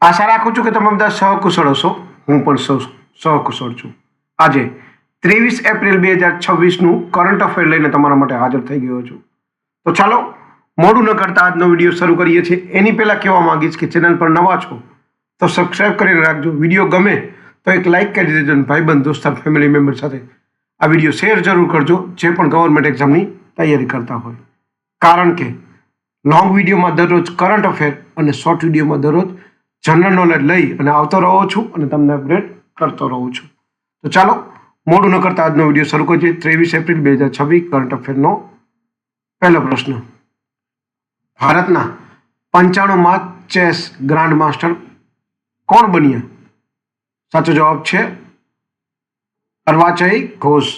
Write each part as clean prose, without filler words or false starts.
આશા રાખું છું કે તમે બધા સહકુશળ હશો. હું પણ સહકુશળ છું. આજે 23 એપ્રિલ 2026નું કરંટ અફેર લઈને તમારા માટે હાજર થઈ ગયો છું. તો ચાલો મોડું ન કરતા આજનો વિડીયો શરૂ કરીએ છીએ. એની પહેલાં કહેવા માંગીશ કે ચેનલ પર નવા છો તો સબસ્ક્રાઈબ કરીને રાખજો. વિડીયો ગમે તો એક લાઇક કરી દેજો અને ભાઈબંધ દોસ્તાર ફેમિલી મેમ્બર સાથે આ વિડીયો શેર જરૂર કરજો, જે પણ ગવર્મેન્ટ એક્ઝામની તૈયારી કરતા હોય. કારણ કે લોંગ વિડીયોમાં દરરોજ કરંટ અફેર અને શોર્ટ વિડીયોમાં દરરોજ જનરલ નોલેજ લઈ અને આવતો રહું છું અને તમને અપડેટ કરતો રહું છું. તો ચાલો મોડું ન કરતા આજનો વિડીયો શરૂ કરીએ. 23 એપ્રિલ 2026 કરંટ અફેરનો પહેલો પ્રશ્ન. ભારતના 95માં ચેસ ગ્રાન્ડ માસ્ટર કોણ બન્યા? સાચો જવાબ છે અર્વાચય ઘોષ.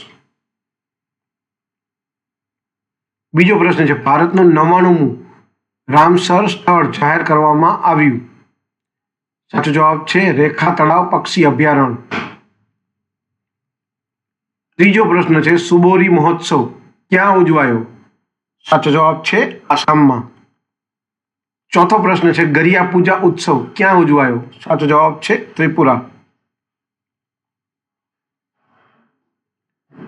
બીજો પ્રશ્ન છે, ભારતનું 99મું રામસર સ્થળ જાહેર કરવામાં આવ્યું. સાચો જવાબ છે રેખા તળાવ પક્ષી અભયારણ્ય. ત્રીજો પ્રશ્ન છે, સુબોરી મહોત્સવ ક્યાં ઉજવાયો? સાચો જવાબ છે આસામમાં. ચોથો પ્રશ્ન છે, ગરિયા પૂજા ઉત્સવ ક્યાં ઉજવાયો? સાચો જવાબ છે ત્રિપુરા.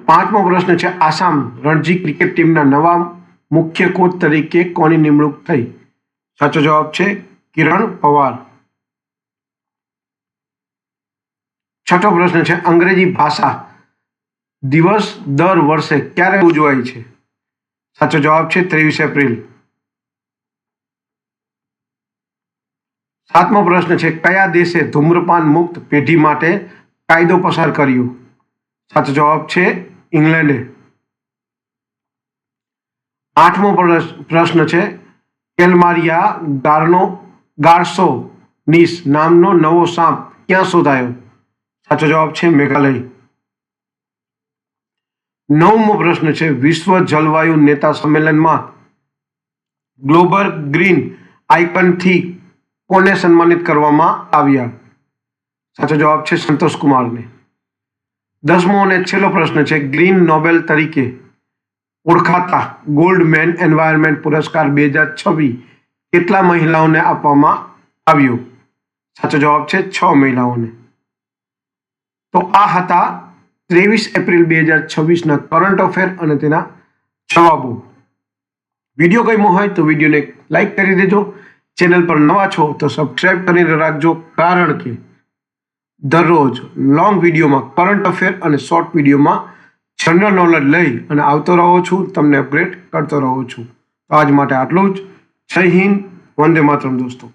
પાંચમો પ્રશ્ન છે, આસામ રણજી ક્રિકેટ ટીમના નવા મુખ્ય કોચ તરીકે કોની નિમણૂક થઈ? સાચો જવાબ છે કિરણ પવાર. છઠ્ઠો પ્રશ્ન છે, અંગ્રેજી ભાષા દિવસ દર વર્ષે ક્યારે ઉજવાય છે? સાચો જવાબ છે 23 એપ્રિલ. સાતમો પ્રશ્ન છે, કયા દેશે ધૂમ્રપાન મુક્ત પેઢી માટે કાયદો પસાર કર્યો? સાચો જવાબ છે ઇંગ્લેન્ડે. આઠમો પ્રશ્ન છે, કેલમારિયા ગાર્સોનિસ નામનો નવો સાપ ક્યાં શોધાયો? સાચો જવાબ છે મેઘાલય. નવમો પ્રશ્ન છે, વિશ્વ જલવાયુ નેતા સંમેલનમાં ગ્લોબલ ગ્રીન આઇકનથી કોને સન્માનિત કરવામાં આવ્યા? સાચો જવાબ છે સંતોષ કુમારને. 10મો અને છેલ્લો પ્રશ્ન છે, ગ્રીન નોબેલ તરીકે ઓળખાતા ગોલ્ડ મેન એન્વાયરમેન્ટ પુરસ્કાર 2026 કેટલા મહિલાઓને આપવામાં આવ્યો? સાચો જવાબ છે 6 મહિલાઓને. તો આ હતા 23 એપ્રિલ 2026ના કરંટ અફેર અને તેના જવાબો. વિડીયો ગમ્યો હોય તો વિડીયોને લાઈક કરી દેજો. ચેનલ પર નવા છો તો સબસ્ક્રાઈબ કરીને રાખજો, કારણ કે દરરોજ લોંગ વિડીયોમાં કરંટ અફેર અને શોર્ટ વિડીયોમાં જનરલ નોલેજ લઈ અને આવતો રહું છું, તમને અપગ્રેડ કરતો રહું છું. તો આજ માટે આટલું જ. જય હિન્દ, વંદે માતરમ દોસ્તો.